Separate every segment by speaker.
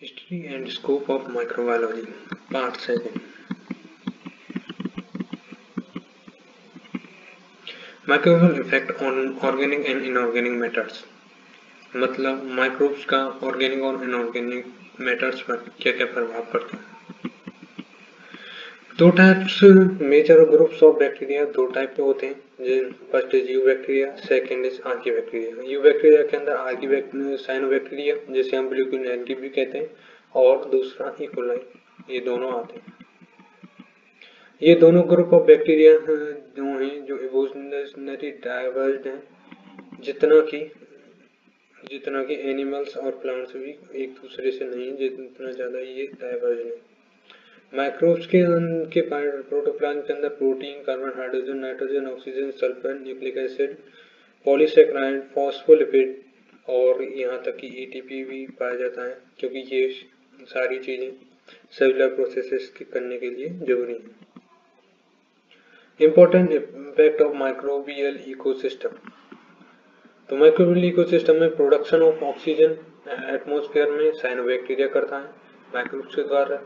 Speaker 1: History and scope of microbiology, part 2. Microbial effect on organic and inorganic matters. मतलब microbes का organic और inorganic matters पर क्या क्या प्रभाव पड़ता है। दो types major groups of bacteria दो टाइप के होते हैं। First is eubacteria, second is archaebacteria. Eubacteria के अंदर आर्की साइनो बैक्टीरिया जिसे हम ब्लूकिन भी कहते हैं और दूसरा इकोलाई, ये दोनों आते हैं। ये दोनों ग्रुप ऑफ बैक्टीरिया जो हैं जो इवोल्यूशनरी डाइवर्स्ड हैं, जितना कि एनिमल्स और प्लांट्स भी एक दूसरे से नहीं, जितना ज्यादा ये डाइवर्ज है। माइक्रोब्स के प्रोटोप्लाज्म के अंदर protein, carbon, hydrogen, nitrogen, oxygen, sulphur, nucleic acid, polysaccharide, phospholipid और यहाँ तक कि एटीपी भी पाया जाता है, क्योंकि ये सारी चीजें सेलुलर प्रोसेसेस करने के लिए जरूरी है। Important impact of microbial ecosystem. तो माइक्रोबियल इकोसिस्टम में प्रोडक्शन ऑफ ऑक्सीजन एटमॉस्फेयर में साइनोबैक्टीरिया करता है माइक्रोब्स के द्वारा।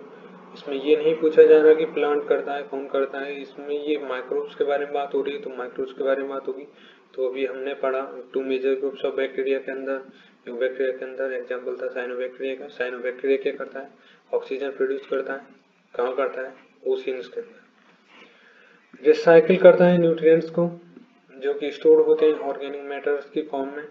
Speaker 1: इसमें ये नहीं पूछा जा रहा कि प्लांट करता है, कौन करता है, इसमें ये माइक्रोब्स के बारे में बात हो रही है तो माइक्रोब्स के बारे में बात होगी। तो अभी हमने पढ़ा two major groups of bacteria के अंदर, बैक्टीरिया के अंदर एग्जांपल था साइनोबैक्टीरिया का। साइनोबैक्टीरिया क्या करता है? ऑक्सीजन प्रोड्यूस करता है। कहाँ करता है? ओशियंस के अंदर। रिसाइकिल करता है न्यूट्रिएंट्स को जो कि स्टोर होते हैं ऑर्गेनिक मैटर्स की फॉर्म में,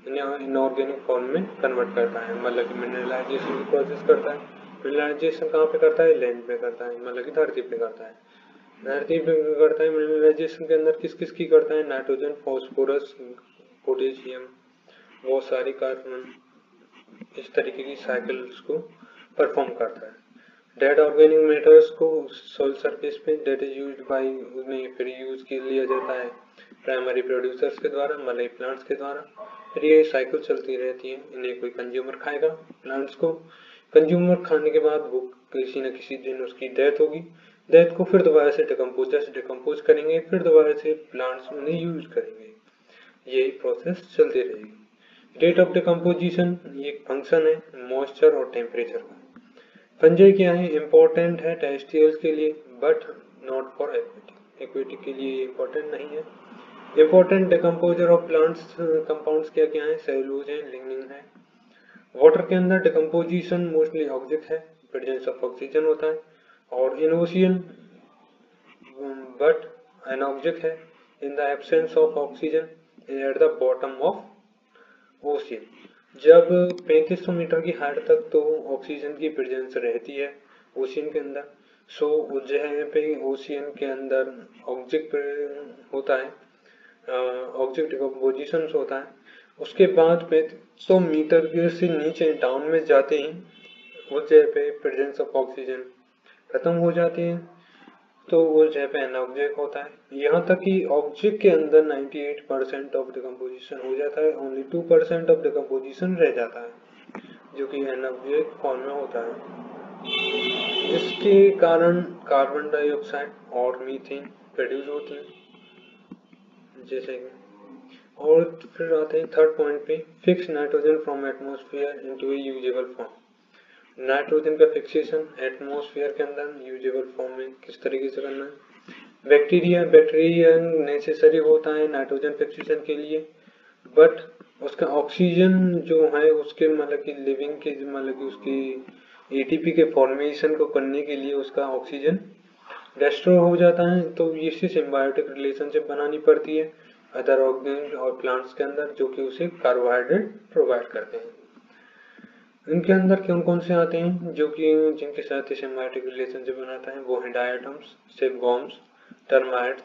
Speaker 1: इन्हें इनऑर्गेनिक फॉर्म में कन्वर्ट करता है, मतलब कि मिनरलाइजेशन की प्रोसेस करता है। मिनरलाइजेशन कहाँ पे करता है? लैंड पे करता है, मतलब कि धरती पे करता है। धरती पे करता है मिनरलाइजेशन के अंदर किस किस की करता है? नाइट्रोजन, फॉस्फोरस, पोटेशियम, वो सारी कार्बन, इस तरीके की साइकिल्स को परफॉर्म करता है। डेड ऑर्गेनिक मैटर्स को सोइल सरफेस पे डेट इज यूज्ड बाय, उन्हें फिर यूज के लिया जाता है प्राइमरी प्रोड्यूसर्स के द्वारा, मतलब प्लांट्स के द्वारा। फिर ये साइकिल चलती रहती है, इन्हें कोई कंज्यूमर खाएगा प्लांट्स को। कंज्यूमर खाने के बाद वो किसी न किसी दिन उसकी डेथ होगी। डेथ को फिर दोबारा से डिकम्पोज करेंगे, फिर दोबारा से प्लांट्स उन्हें यूज करेंगे। यही प्रोसेस चलती रहेगी। रेट ऑफ डिकम्पोजिशन ये एक फंक्शन है मॉइस्चर और टेम्परेचर का। फंजाई क्या है? इम्पोर्टेंट है टेरेस्ट्रियल्स के लिए but not for aquatic. Aquatic के लिए इम्पोर्टेंट नहीं है। Important decomposer of plants compounds क्या क्या है? सेलुलोज है, लिग्निन है। वाटर के अंदर डिकम्पोजिशन मोस्टली ऑक्सिक है, प्रेजेंस ऑफ ऑक्सीजन होता है। और इन ओशियन बट एनऑक्सिक है in the absence of oxygen at the bottom of ocean. जब 3500 मीटर की हाइट तक तो ऑक्सीजन की प्रेजेंस रहती है ओशियन के अंदर, सो उस जगह पे ओशियन के अंदर ऑक्सिक होता है, ऑक्सिक डिकम्पोजिशन होता है। उसके बाद 3500 मीटर से नीचे डाउन में जाते ही उस जगह पे प्रेजेंस ऑफ ऑक्सीजन खत्म हो जाती है, तो उस जगह पे एनऑक्सिक होता है। यहाँ तक कि ऑक्सिक के अंदर 98% ऑफ डिकम्पोजिशन हो जाता है, ओनली 2% ऑफ डिकम्पोजिशन रह जाता है जो कि एनऑक्सिक फॉर्म में होता है, जिसके कारण कार्बन डाइऑक्साइड और मीथेन प्रोड्यूस होती है जैसे कि। और फिर आते हैं थर्ड पॉइंट पे, fix nitrogen from atmosphere into A usable form. Nitrogen का फिक्सेशन एटमॉस्फेयर के अंदर यूजेबल फॉर्म में किस तरीके से करना है? बैक्टीरिया नेसेसरी होता है नाइट्रोजन फिक्सेशन के लिए, बट उसका ऑक्सीजन जो है उसके मतलब कि लिविंग के मतलब कि उसकी एटीपी के फॉर्मेशन को करने के लिए उसका ऑक्सीजन डिस्ट्रॉय हो जाता है, तो इसी सिम्बायोटिक रिलेशनशिप बनानी पड़ती है अदर ऑर्गेनिज और प्लांट्स के अंदर, जो कि उसे कार्बोहाइड्रेट प्रोवाइड करते हैं। इनके अंदर कौन कौन से आते हैं जो कि जिनके साथ सिम्बायोटिक रिलेशनशिप बनाता है? वो है डायटम्स, सिलवॉर्म्स, टर्माइट्स,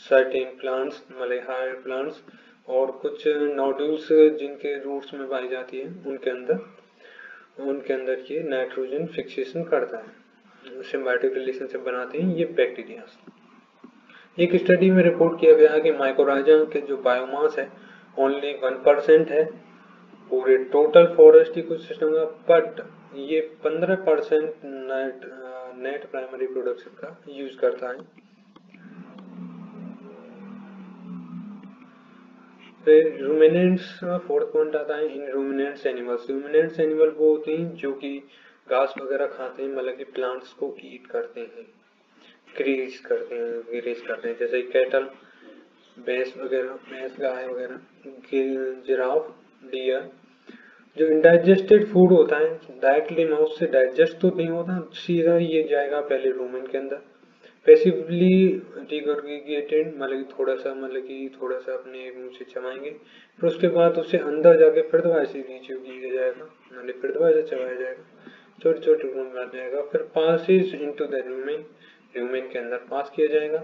Speaker 1: सर्टेन प्लांट्स, मतलब हायर प्लांट्स, और कुछ नोड्यूल्स जिनके रूट्स में पाई जाती है उनके अंदर ये नाइट्रोजन फिक्सेशन करता है, सिम्बायोटिक रिलेशनशिप बनाते हैं ये बैक्टीरिया। एक स्टडी में रिपोर्ट किया गया कि माइकोराइजा के जो बायोमास है ओनली 1% है पूरे टोटल फॉरेस्ट इकोसिस्टम का, बट ये 15% नेट प्राइमरी प्रोडक्शन का यूज करता है। फिर रूमिनेंट्स फोर्थ पॉइंट आता है इन रूमिनेंट्स एनिमल्स। रूमिनेंट्स एनिमल वो होते हैं जो कि घास वगैरह खाते हैं, मतलब कि प्लांट्स को ईट करते हैं, ग्रेज करते हैं, जैसे कैटल, भैंस वगैरह, भैंस गाय वगैरह, जिराफ, डियर। जो इंडाइजेस्टेड फूड होता है डायरेक्टली माउथ से डाइजेस्ट तो नहीं होता, सीधा ये जाएगा पहले रूमेन के अंदर, पैसिवली रिगर्गिटेटेड, मतलब कि थोड़ा सा अपने मुंह से चबाएंगे, फिर उसके बाद उसे अंदर जाके फिर दोबारा से नीचे किया जाएगा, मतलब फिर दोबारा से चबाया जाएगा, छोटे छोटे टुकड़ों में बांटा जाएगा, फिर passes into the rumen, rumen के अंदर पास किया जाएगा,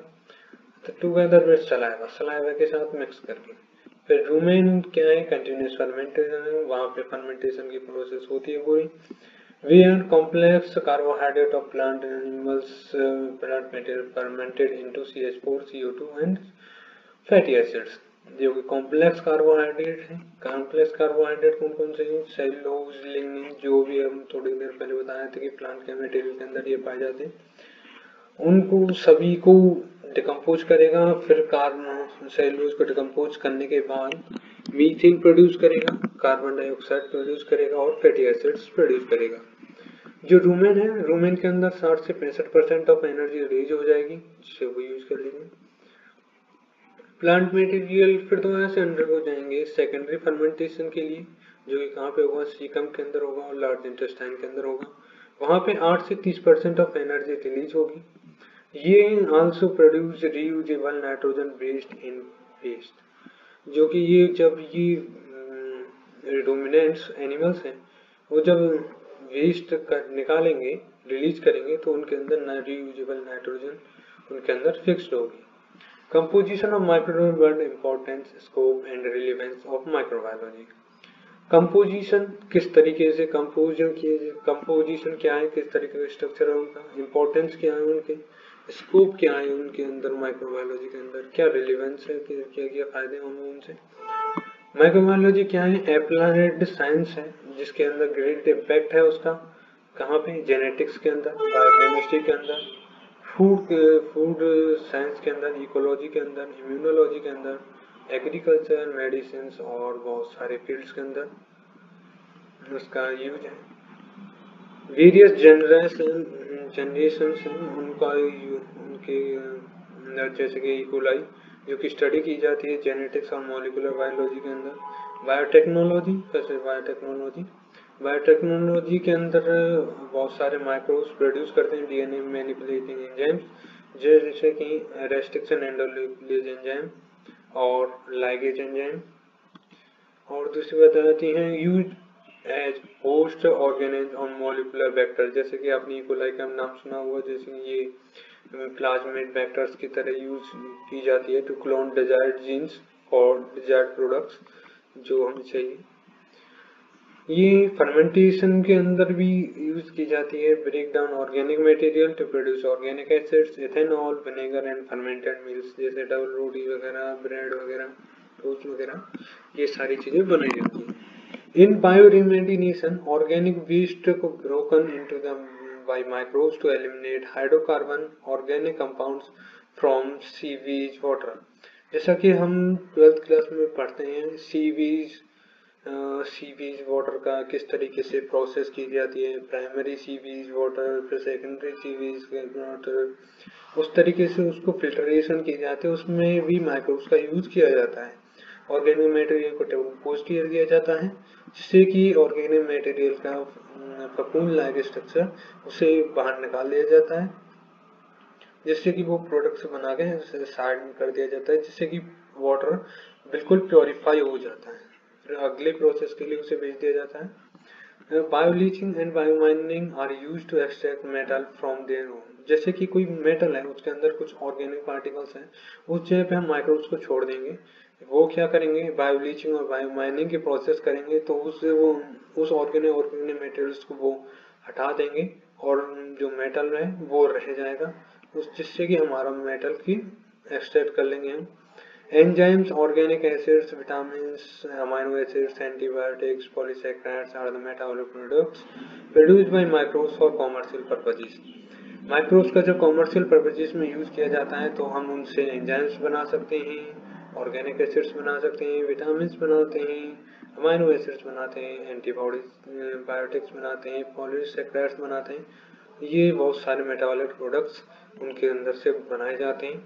Speaker 1: तो टुगेदर विद सलाइवा, सलाइवा के साथ मिक्स करके। फिर रूमेन क्या है, कंटिन्यूस फर्मेंटेशन है, वहाँ पे फर्मेंटेशन की प्रोसेस होती है पूरी। We are complex carbohydrate of plant and animals plant material fermented into CH4, CO2 and fatty acids। जो कि कॉम्प्लेक्स कार्बोहाइड्रेट है। कॉम्प्लेक्स कार्बोहाइड्रेट कौन कौन से हैं, सेलुलोज, लिग्निन, जो भी हम थोड़ी देर पहले बताए थे कि प्लांट के मटेरियल के अंदर ये पाए जाते हैं, उनको सभी को डिकम्पोज करेगा, फिर कार्बन सेलुलोज को डिकम्पोज करने के बाद मीथेन प्रोड्यूस करेगा, कार्बन डाइऑक्साइड प्रोड्यूस करेगा और फैटी एसिड्स प्रोड्यूस करेगा। जो रूमेन है, रूमेन के अंदर 60 से 65% ऑफ एनर्जी रिलीज हो जाएगी, जिससे वो यूज कर लेंगे। प्लांट मटेरियल फिर दोबारा से अंडर हो जाएंगे सेकेंडरी फर्मेंटेशन के लिए, जो कि कहाँ पे होगा, सीकम के अंदर होगा और लार्ज इंटेस्टाइन के अंदर होगा। वहाँ पे 8 से 30% ऑफ एनर्जी रिलीज होगी। ये also produce reusable nitrogen based in waste, जो कि ये जब ये डोमिनेंट्स एनिमल्स हैं, वो जब वेस्ट कर निकालेंगे, रिलीज करेंगे, तो उनके अंदर रीयूजेबल नाइट्रोजन उनके अंदर फिक्स्ड होगी। Composition of microbial world, importance, scope and relevance of microbiology. Composition किस तरीके से कंपोजिशन किए, कंपोजिशन क्या है, किस तरीके का स्ट्रक्चर है उनका, इंपॉर्टेंस क्या है उनके, स्कोप क्या है उनके अंदर, माइक्रोबायोलॉजी के अंदर क्या रिलेवेंस है, क्या क्या फायदे होंगे उनसे। माइक्रोबायोलॉजी क्या है, एप्लाइड साइंस है, जिसके अंदर ग्रेट इम्पैक्ट है उसका, कहाँ पे, जेनेटिक्स के अंदर, बायोकेमिस्ट्री के अंदर, फूड साइंस के अंदर, इकोलॉजी के अंदर, इम्यूनोलॉजी के अंदर, एग्रीकल्चर, मेडिसिन और बहुत सारे फील्ड्स के अंदर उसका यूज है। वेरियस जनरेशंस हैं उनका, उनके अंदर, जैसे कि इकोलाई, जो कि स्टडी की जाती है जेनेटिक्स और मॉलिक्यूलर बायोलॉजी के अंदर। बायोटेक्नोलॉजी, कैसे बायोटेक्नोलॉजी, बायोटेक्नोलॉजी के अंदर बहुत सारे माइक्रोब्स प्रोड्यूस करते हैं, डीएनए मैनिपुलेटिंग एंजाइम्स, जैसे कि रेस्ट्रिक्शन एंडोन्यूक्लियस एंजाइम और लाइगेज एंजाइम। और दूसरी बात आती है यूज एज होस्ट ऑर्गेनिज्म और मॉलिक्यूलर वेक्टर, जैसे कि आपने इकोलाई का नाम सुना हुआ, जैसे ये प्लाज्मिड वेक्टर्स की तरह यूज की जाती है टू क्लोन डिजायर्ड जीन्स और डिजायर्ड प्रोडक्ट्स जो हमें चाहिए। ये फर्मेंटेशन के अंदर भी यूज की जाती है, break down organic material to produce organic acids, ethanol, vinegar and fermented meals, जैसे डबल रोटी वगैरह, ब्रेड वगैरह, टोस्ट वगैरह, ये सारी चीजें बनाई जाती हैं। इन बायोरिमेडिनेशन, ऑर्गेनिक वेस्ट को broken into the by microbes to eliminate hydrocarbon organic compounds from sewage water. जैसा कि हम 12th क्लास में पढ़ते हैं सीवेज वाटर का किस तरीके से प्रोसेस की जाती है, प्राइमरी सीवेज वाटर, फिर सेकेंडरी सीवेज वाटर, उस तरीके से उसको फिल्ट्रेशन की जाती है, उसमें भी माइक्रोब्स का यूज किया जाता है। ऑर्गेनिक मटेरियल को डिकम्पोज किया जाता है, जिससे कि ऑर्गेनिक मटेरियल का ककून लाइक स्ट्रक्चर उसे बाहर निकाल दिया जाता है, जिससे कि वो प्रोडक्ट्स बना के उसे साइड में कर दिया जाता है, जिससे कि वाटर बिल्कुल प्योरीफाई हो जाता है, फिर अगले प्रोसेस के लिए उसे भेज दिया जाता है। Bioleaching and biomining are used to extract metal from their own, जैसे कि कोई मेटल है उसके अंदर कुछ ऑर्गेनिक पार्टिकल्स हैं, उस जगह पे हम माइक्रोब्स को छोड़ देंगे, वो क्या करेंगे, बायोलीचिंग और बायोमाइनिंग की प्रोसेस करेंगे, तो उससे वो उस ऑर्गेनिक मटेरियल्स को वो हटा देंगे और जो मेटल है वो रह जाएगा, उस जिससे कि हमारा मेटल की एक्सट्रैक्ट कर लेंगे हम। Enzymes, organic acids, vitamins, amino acids, antibiotics, polysaccharides are the metabolic products produced by microbes for commercial purposes. Microbes का जब कॉमर्शियल पर्पसेस में यूज किया जाता है तो हम उनसे एंजाइम्स बना सकते हैं, ऑर्गेनिक एसिड्स बना सकते हैं, विटामिन्स बनाते हैं, अमाइनो एसिड्स बनाते हैं, एंटीबॉडीज बायोटिक्स बनाते हैं, पॉलीसैकेराइड्स बनाते हैं। ये बहुत सारे मेटाबॉलिक प्रोडक्ट्स उनके अंदर से बनाए जाते हैं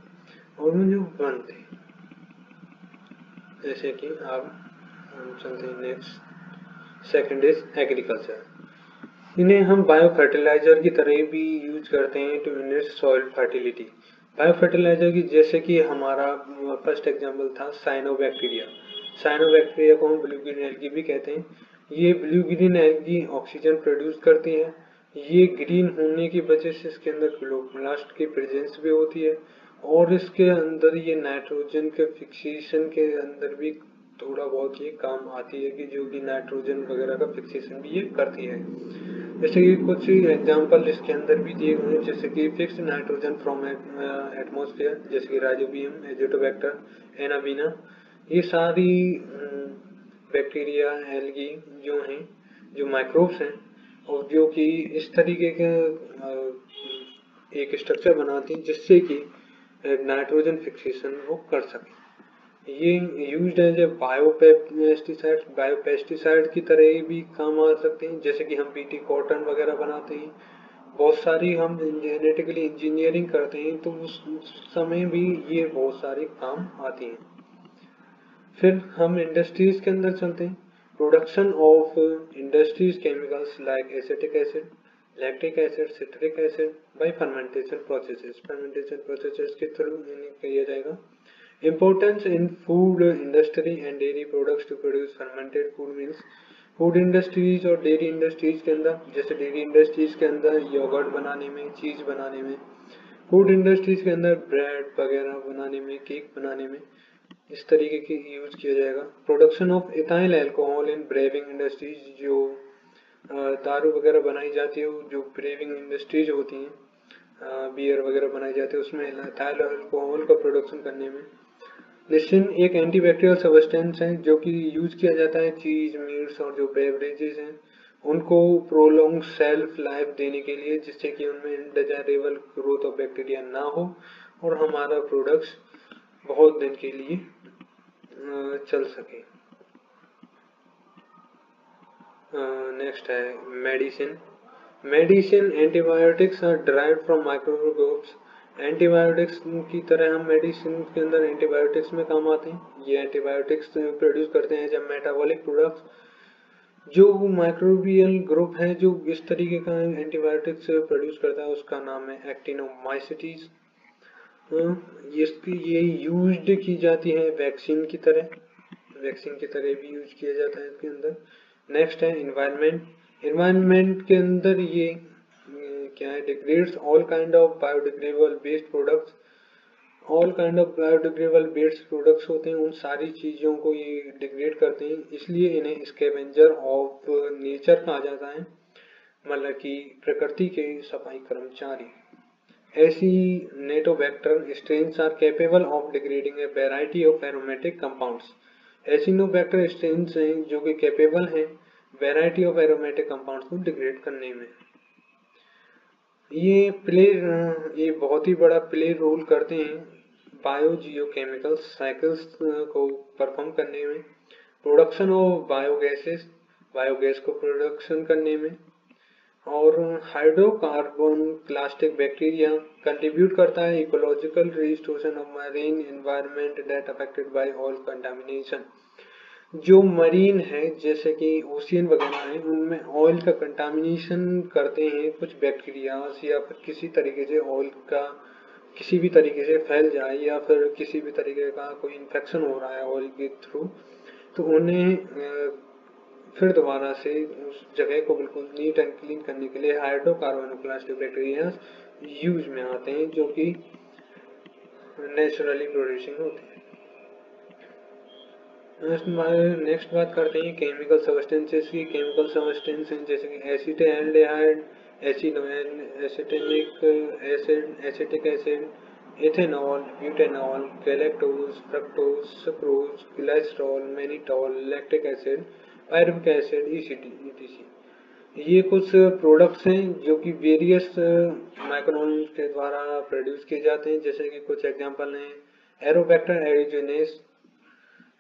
Speaker 1: और जो बनते हैं, जैसे कि अब हम चलते हैं नेक्स्ट। Second is agriculture. इन्हें हम बायो फर्टिलाइजर की तरह भी यूज करते हैं to enhance soil fertility. Bio fertilizer की जैसे कि हमारा फर्स्ट एग्जांपल था साइनोबैक्टीरिया। साइनोबैक्टीरिया को हम ब्लू ग्रीन एल्गी भी कहते हैं। ये blue green algae oxygen produce करती है। ये ग्रीन होने की वजह से इसके अंदर क्लोरोप्लास्ट की प्रेजेंस भी होती है और इसके अंदर ये नाइट्रोजन के फिक्सेशन के अंदर भी थोड़ा बहुत ये काम आती है कि जो कि नाइट्रोजन वगैरह का फिक्सेशन भी ये करती है। जैसे कि कुछ एग्जांपल इसके अंदर भी दिए हुए हैं, जैसे कि फिक्स नाइट्रोजन फ्रॉम एटमॉस्फेयर, जैसे कि राइजोबियम, एजिटोबैक्टर, एनाबीना। ये सारी बैक्टीरिया एल्गी जो हैं, जो माइक्रोब्स हैं और जो कि इस तरीके के एक स्ट्रक्चर बनाती हैं जिससे कि नाइट्रोजन फिक्सेशन वो कर सके। ये यूज्ड एज ए बायोपेस्टिसाइड की तरह भी काम आ सकते हैं, जैसे कि हम बीटी कॉटन वगैरह बनाते हैं, बहुत सारी हम जेनेटिकली इंजीनियरिंग करते हैं तो उस समय भी ये बहुत सारी काम आती हैं। फिर हम इंडस्ट्रीज के अंदर चलते हैं। Production of industries chemicals like acetic acid, lactic acid, citric acid by fermentation processes के थ्रू किया जाएगा। Importance in food industry and dairy products to produce fermented food means food industries और डेयरी इंडस्ट्रीज के अंदर, जैसे dairy industries के अंदर yogurt बनाने में, चीज बनाने में, फूड इंडस्ट्रीज के अंदर ब्रेड वगैरह बनाने में, केक बनाने में इस तरीके की यूज किया जाएगा। Production of ethyl alcohol in braving industries, जो दारू वगैरह बनाई जाती है, जो ब्रेविंग इंडस्ट्रीज होती हैं, बियर वगैरह बनाई जाती है, उसमें इथाइल अल्कोहल का प्रोडक्शन करने में। लिसिन एक एंटीबैक्टीरियल सब्सटेंस है जो कि यूज किया जाता है चीज, मीट्स और जो बेवरेजेस हैं उनको प्रोलॉन्ग सेल्फ लाइफ देने के लिए, जिससे कि उनमें इनडिजायरेबल ग्रोथ ऑफ बैक्टीरिया ना हो और हमारा प्रोडक्ट्स बहुत दिन के लिए चल सके। नेक्स्ट है medicine. Medicine antibiotics are derived from microbes. Antibiotics की तरह हम मेडिसिन के अंदर एंटीबायोटिक्स में काम आते हैं। ये एंटीबायोटिक्स प्रोड्यूस करते हैं जब मेटाबॉलिक प्रोडक्ट्स। जो माइक्रोबियल ग्रुप है जो इस तरीके का एंटीबायोटिक्स प्रोड्यूस करता है उसका नाम है एक्टिनोमाइसिटीज। ये यूज्ड की जाती है वैक्सीन की तरह भी यूज किया जाता है इसके अंदर। नेक्स्ट है इन्वायरमेंट। इन्वायरमेंट के अंदर ये क्या है, degrades all kind of biodegradable waste products. All kind of biodegradable waste products होते हैं, उन सारी चीजों को ये डिग्रेड करते हैं, इसलिए इन्हें स्कैवेंजर ऑफ नेचर कहा जाता है, मतलब कि प्रकृति के सफाई कर्मचारी। ऐसी नेटोबैक्टर strains are capable of degrading a variety of aromatic compounds. Acinetobacter strains हैं जो कि कैपेबल हैं वैरायटी ऑफ एरोमेटिक कंपाउंड्स को डिग्रेड करने में। ये बहुत ही बड़ा प्ले रोल करते हैं बायोजियोकेमिकल साइकिल्स को परफॉर्म करने में, प्रोडक्शन ऑफ बायोगैसेस, बायोगैस को प्रोडक्शन करने में, और हाइड्रोकार्बन प्लास्टिक बैक्टीरिया कंट्रीब्यूट करता है ecological restoration of marine environment that affected by oil contamination. जो मरीन है जैसे कि ओशियन वगैरह है उनमें ऑयल का कंटामिनेशन करते हैं कुछ बैक्टीरियाज, या फिर किसी तरीके से ऑयल का किसी भी तरीके से फैल जाए या फिर किसी भी तरीके का कोई इन्फेक्शन हो रहा है ऑयल के थ्रू, तो उन्हें फिर दोबारा से उस जगह को बिल्कुल नीट एंड क्लीन करने के लिए हाइड्रोकार्बोनोप्लास्टिक बैक्टीरिया यूज में आते हैं जो कि नेचुरली प्रोड्यूसिंग होते हैं। नेक्स्ट बात करते हैं केमिकल सब्सटेंसेस की। केमिकल सब्सटेंस हैं जैसे कि एसिटाल्डिहाइड, एसिटेनिक acid, acetic acid, ethanol, butanol, galactose, fructose, sucrose, glycerol, mannitol, lactic acid, pyruvic acid, etc। ये कुछ प्रोडक्ट्स हैं जो कि वेरियस माइक्रोन के द्वारा प्रोड्यूस किए जाते हैं, जैसे कि कुछ एग्जांपल हैं aerobacter aerogenes,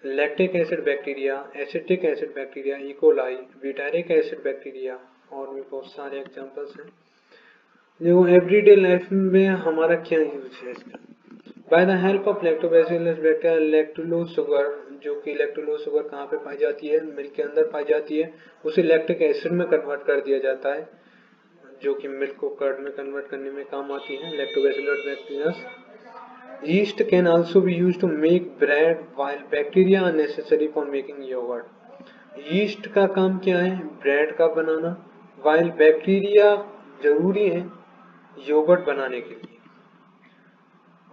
Speaker 1: lactic acid bacteria, acetic acid bacteria, E coli, butyric acid bacteria और भी बहुत सारे एग्जांपल्स हैं। जो एवरीडे लाइफ में हमारा क्या यूज है इसका। By the help of lactobacillus bacteria, lactulose sugar, जो कि लैक्टुलोज शुगर कहाँ पे पाई जाती है, मिल्क के अंदर पाई जाती है, उसे लैक्टिक एसिड में कन्वर्ट कर दिया जाता है, जो कि मिल्क को कर्ड में कन्वर्ट करने में काम आती है lactobacillus bacteria. Yeast can also be used to make bread, while bacteria are necessary for making yogurt. Yeast का काम क्या है, ब्रेड का बनाना, while बैक्टीरिया जरूरी है योगर्ट बनाने के लिए।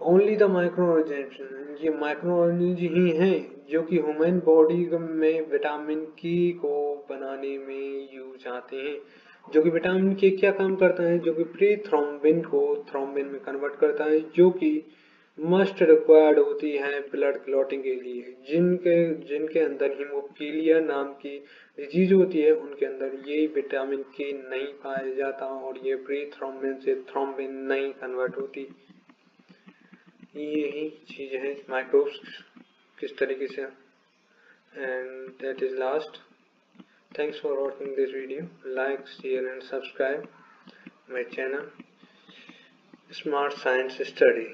Speaker 1: ओनली द माइक्रोऑर्गेनिज्म, ये माइक्रोऑर्गेनिज्म ही हैं जो कि ह्यूमन बॉडी में विटामिन के को बनाने में यूज आते हैं। जो कि विटामिन के क्या काम करता है, जो कि प्री थ्रोम्बिन को थ्रोम्बिन में कन्वर्ट करता है, जो कि मस्ट रिक्वायर्ड होती है ब्लड क्लॉटिंग के लिए। जिनके अंदर हीमोफीलिया नाम की डिजीज होती है, उनके अंदर ये विटामिन के नहीं पाया जाता और ये प्री थ्रोम्बिन से थ्रोम्बिन नहीं कन्वर्ट होती। यही चीज है माइक्रोब्स किस तरीके से। And that is last. Thanks for watching this video. Like, share and subscribe my channel smart science study.